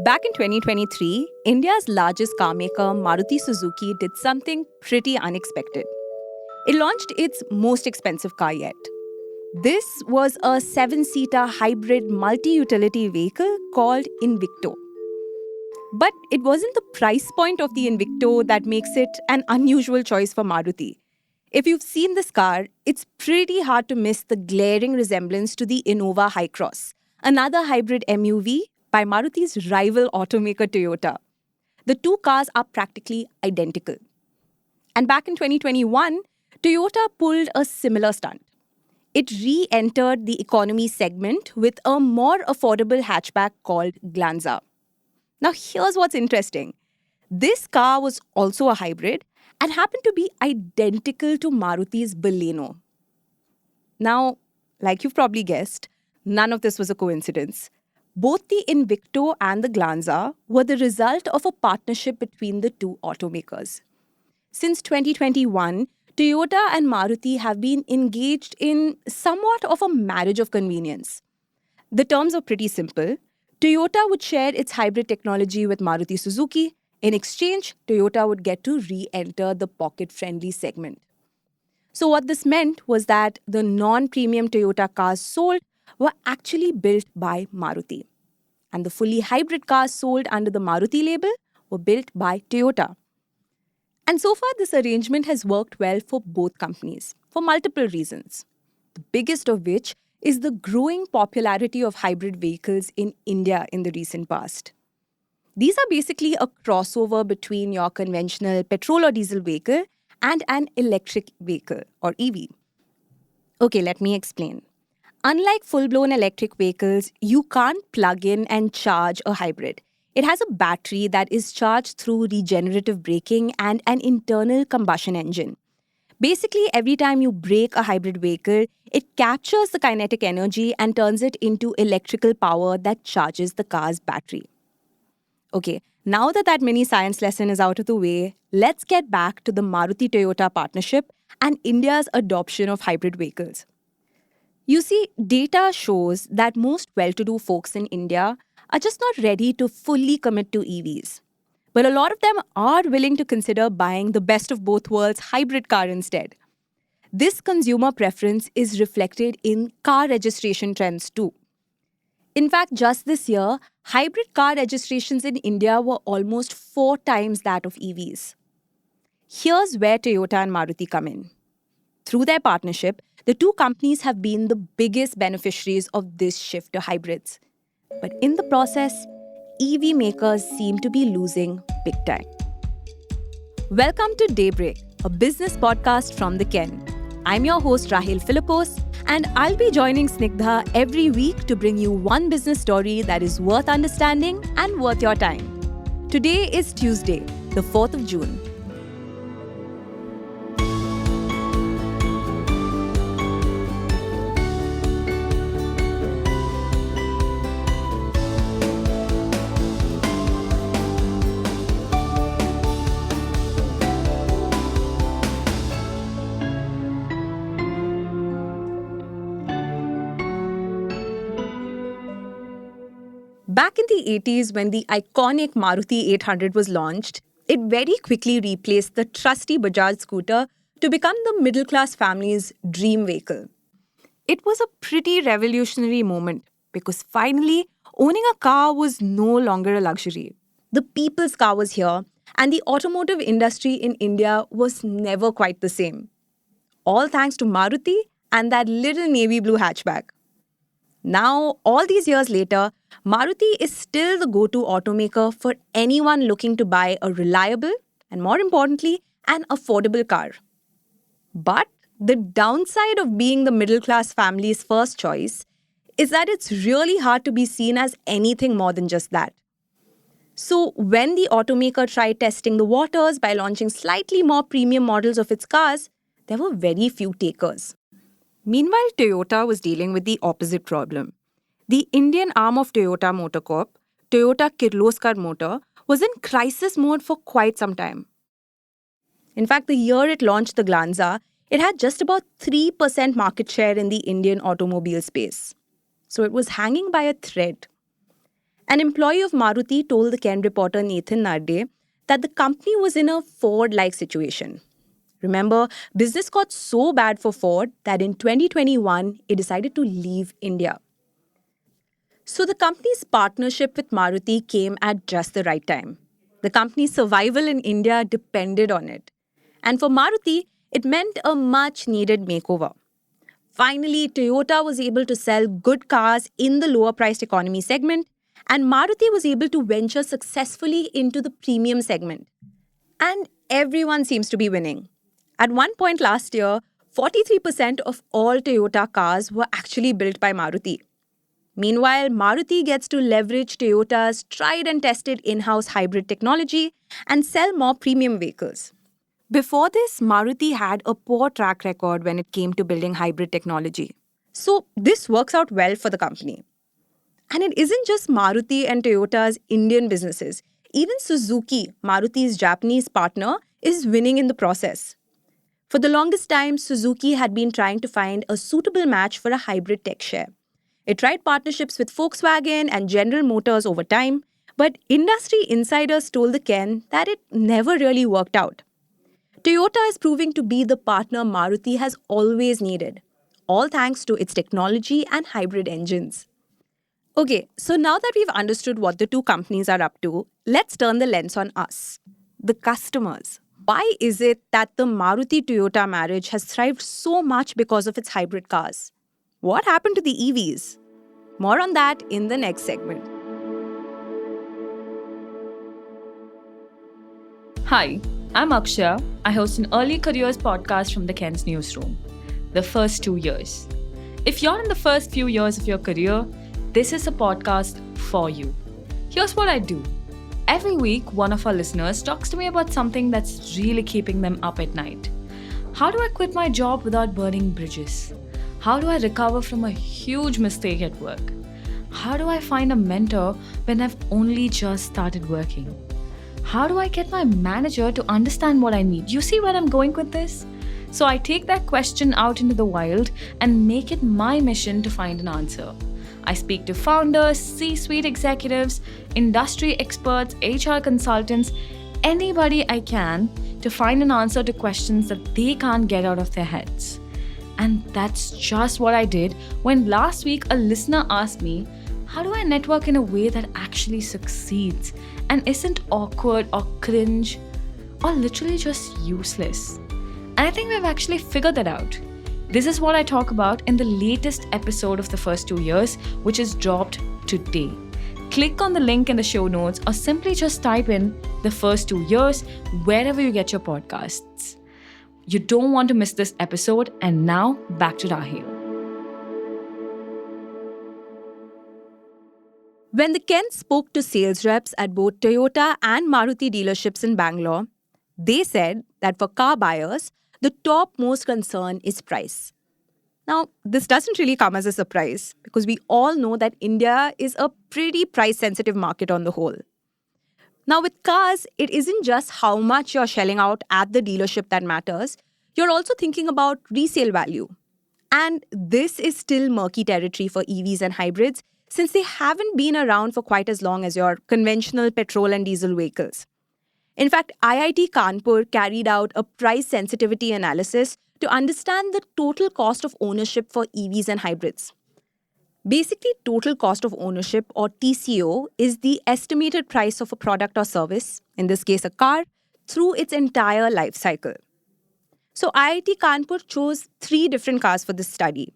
Back in 2023, India's largest car maker, Maruti Suzuki, did something pretty unexpected. It launched its most expensive car yet. This was a seven-seater hybrid multi-utility vehicle called Invicto. But it wasn't the price point of the Invicto that makes it an unusual choice for Maruti. If you've seen this car, it's pretty hard to miss the glaring resemblance to the Innova Hycross, another hybrid MUV by Maruti's rival automaker Toyota. The two cars are practically identical. And back in 2021, Toyota pulled a similar stunt. It re-entered the economy segment with a more affordable hatchback called Glanza. Now, here's what's interesting. This car was also a hybrid and happened to be identical to Maruti's Baleno. Now, like you've probably guessed, none of this was a coincidence. Both the Invicto and the Glanza were the result of a partnership between the two automakers. Since 2021, Toyota and Maruti have been engaged in somewhat of a marriage of convenience. The terms are pretty simple. Toyota would share its hybrid technology with Maruti Suzuki. In exchange, Toyota would get to re-enter the pocket-friendly segment. So what this meant was that the non-premium Toyota cars sold were actually built by Maruti. And the fully hybrid cars sold under the Maruti label were built by Toyota. And so far, this arrangement has worked well for both companies for multiple reasons. The biggest of which is the growing popularity of hybrid vehicles in India in the recent past. These are basically a crossover between your conventional petrol or diesel vehicle and an electric vehicle or EV. Okay, let me explain. Unlike full-blown electric vehicles, you can't plug in and charge a hybrid. It has a battery that is charged through regenerative braking and an internal combustion engine. Basically, every time you brake a hybrid vehicle, it captures the kinetic energy and turns it into electrical power that charges the car's battery. Okay, now that mini science lesson is out of the way, let's get back to the Maruti-Toyota partnership and India's adoption of hybrid vehicles. You see, data shows that most well-to-do folks in India are just not ready to fully commit to EVs. But a lot of them are willing to consider buying the best of both worlds hybrid car instead. This consumer preference is reflected in car registration trends too. In fact, just this year, hybrid car registrations in India were almost 4 times that of EVs. Here's where Toyota and Maruti come in. Through their partnership, the two companies have been the biggest beneficiaries of this shift to hybrids. But in the process, EV makers seem to be losing big time. Welcome to Daybreak, a business podcast from the Ken. I'm your host Rahil Philippos, and I'll be joining Snigdha every week to bring you one business story that is worth understanding and worth your time. Today is Tuesday, the 4th of June. Back in the 80s, when the iconic Maruti 800 was launched, it very quickly replaced the trusty Bajaj scooter to become the middle-class family's dream vehicle. It was a pretty revolutionary moment because finally, owning a car was no longer a luxury. The people's car was here, and the automotive industry in India was never quite the same. All thanks to Maruti and that little navy blue hatchback. Now, all these years later, Maruti is still the go-to automaker for anyone looking to buy a reliable and, more importantly, an affordable car. But the downside of being the middle-class family's first choice is that it's really hard to be seen as anything more than just that. So when the automaker tried testing the waters by launching slightly more premium models of its cars, there were very few takers. Meanwhile, Toyota was dealing with the opposite problem. The Indian arm of Toyota Motor Corp, Toyota Kirloskar Motor, was in crisis mode for quite some time. In fact, the year it launched the Glanza, it had just about 3% market share in the Indian automobile space. So it was hanging by a thread. An employee of Maruti told the Ken reporter Nathan Narde that the company was in a Ford-like situation. Remember, business got so bad for Ford that in 2021, it decided to leave India. So the company's partnership with Maruti came at just the right time. The company's survival in India depended on it. And for Maruti, it meant a much needed makeover. Finally, Toyota was able to sell good cars in the lower priced economy segment, and Maruti was able to venture successfully into the premium segment. And everyone seems to be winning. At one point last year, 43% of all Toyota cars were actually built by Maruti. Meanwhile, Maruti gets to leverage Toyota's tried and tested in house hybrid technology and sell more premium vehicles. Before this, Maruti had a poor track record when it came to building hybrid technology. So, this works out well for the company. And it isn't just Maruti and Toyota's Indian businesses. Even Suzuki, Maruti's Japanese partner, is winning in the process. For the longest time, Suzuki had been trying to find a suitable match for a hybrid tech share. It tried partnerships with Volkswagen and General Motors over time, but industry insiders told the Ken that it never really worked out. Toyota is proving to be the partner Maruti has always needed, all thanks to its technology and hybrid engines. Okay, so now that we've understood what the two companies are up to, let's turn the lens on us, the customers. Why is it that the Maruti-Toyota marriage has thrived so much because of its hybrid cars? What happened to the EVs? More on that in the next segment. Hi, I'm Akshaya. I host an early careers podcast from the Ken's newsroom, The First 2 Years. If you're in the first few years of your career, this is a podcast for you. Here's what I do. Every week, one of our listeners talks to me about something that's really keeping them up at night. How do I quit my job without burning bridges? How do I recover from a huge mistake at work? How do I find a mentor when I've only just started working? How do I get my manager to understand what I need? You see where I'm going with this? So I take that question out into the wild and make it my mission to find an answer. I speak to founders, C-suite executives, industry experts, HR consultants, anybody I can to find an answer to questions that they can't get out of their heads. And that's just what I did when last week a listener asked me, how do I network in a way that actually succeeds and isn't awkward or cringe or literally just useless? And I think we've actually figured that out. This is what I talk about in the latest episode of The First 2 Years, which is dropped today. Click on the link in the show notes or simply just type in The First 2 Years wherever you get your podcasts. You don't want to miss this episode, and now back to Rahil. When the Ken spoke to sales reps at both Toyota and Maruti dealerships in Bangalore, they said that for car buyers, the topmost concern is price. Now, this doesn't really come as a surprise because we all know that India is a pretty price-sensitive market on the whole. Now, with cars, it isn't just how much you're shelling out at the dealership that matters. You're also thinking about resale value. And this is still murky territory for EVs and hybrids since they haven't been around for quite as long as your conventional petrol and diesel vehicles. In fact, IIT Kanpur carried out a price sensitivity analysis to understand the total cost of ownership for EVs and hybrids. Basically, total cost of ownership, or TCO, is the estimated price of a product or service, in this case a car, through its entire life cycle. So IIT Kanpur chose 3 different cars for this study: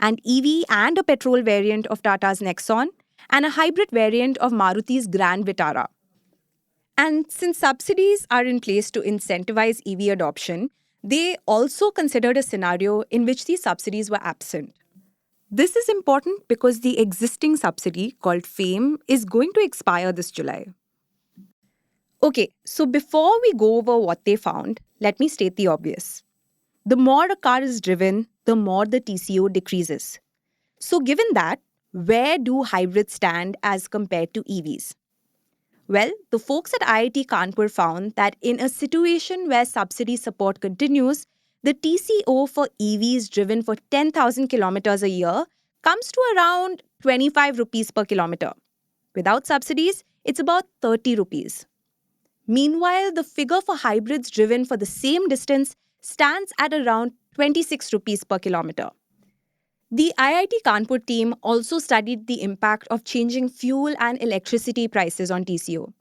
an EV and a petrol variant of Tata's Nexon, and a hybrid variant of Maruti's Grand Vitara. And since subsidies are in place to incentivize EV adoption, they also considered a scenario in which these subsidies were absent. This is important because the existing subsidy, called FAME, is going to expire this July. Okay, so before we go over what they found, let me state the obvious. The more a car is driven, the more the TCO decreases. So given that, where do hybrids stand as compared to EVs? Well, the folks at IIT Kanpur found that in a situation where subsidy support continues, the TCO for EVs driven for 10,000 kilometers a year comes to around 25 rupees per kilometer. Without subsidies, it's about 30 rupees. Meanwhile, the figure for hybrids driven for the same distance stands at around 26 rupees per kilometer. The IIT Kanpur team also studied the impact of changing fuel and electricity prices on TCO.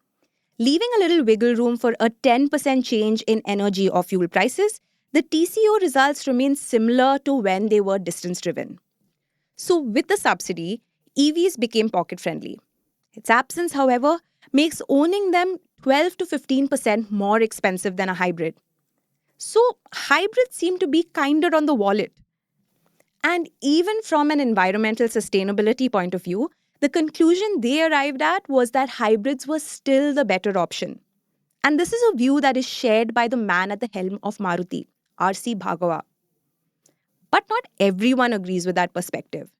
Leaving a little wiggle room for a 10% change in energy or fuel prices, the TCO results remain similar to when they were distance driven. So, with the subsidy, EVs became pocket friendly. Its absence, however, makes owning them 12 to 15% more expensive than a hybrid. So, hybrids seem to be kinder on the wallet. And even from an environmental sustainability point of view, the conclusion they arrived at was that hybrids were still the better option. And this is a view that is shared by the man at the helm of Maruti, R.C. Bhargava. But not everyone agrees with that perspective.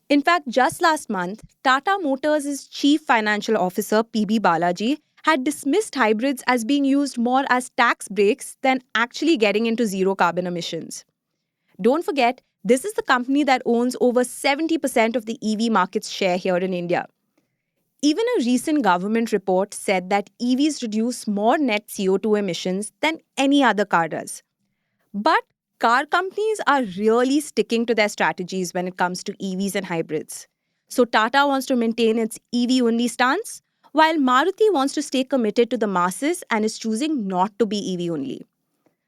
In fact, just last month, Tata Motors' Chief Financial Officer P.B. Balaji had dismissed hybrids as being used more as tax breaks than actually getting into zero carbon emissions. Don't forget, this is the company that owns over 70% of the EV market's share here in India. Even a recent government report said that EVs reduce more net CO2 emissions than any other car does. But car companies are really sticking to their strategies when it comes to EVs and hybrids. So Tata wants to maintain its EV-only stance, while Maruti wants to stay committed to the masses and is choosing not to be EV-only.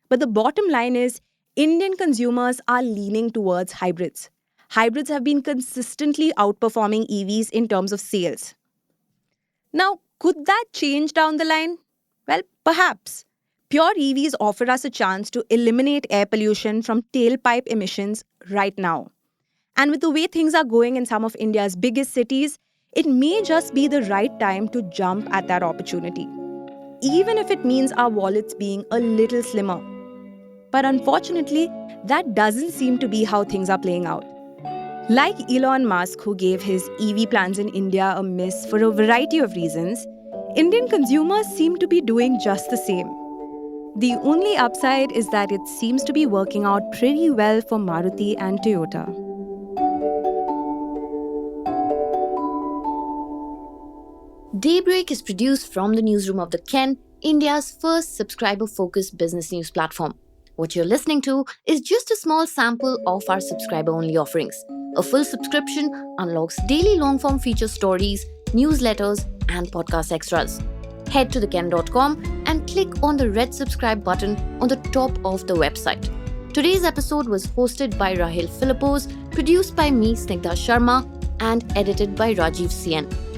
But the bottom line is, Indian consumers are leaning towards hybrids. Hybrids have been consistently outperforming EVs in terms of sales. Now, could that change down the line? Well, perhaps. Pure EVs offer us a chance to eliminate air pollution from tailpipe emissions right now. And with the way things are going in some of India's biggest cities, it may just be the right time to jump at that opportunity, even if it means our wallets being a little slimmer. But unfortunately, that doesn't seem to be how things are playing out. Like Elon Musk, who gave his EV plans in India a miss for a variety of reasons, Indian consumers seem to be doing just the same. The only upside is that it seems to be working out pretty well for Maruti and Toyota. Daybreak is produced from the newsroom of The Ken, India's first subscriber-focused business news platform. What you're listening to is just a small sample of our subscriber-only offerings. A full subscription unlocks daily long-form feature stories, newsletters, and podcast extras. Head to theken.com and click on the red subscribe button on the top of the website. Today's episode was hosted by Rahil Philippos, produced by me, Snigdha Sharma, and edited by Rajiv CN.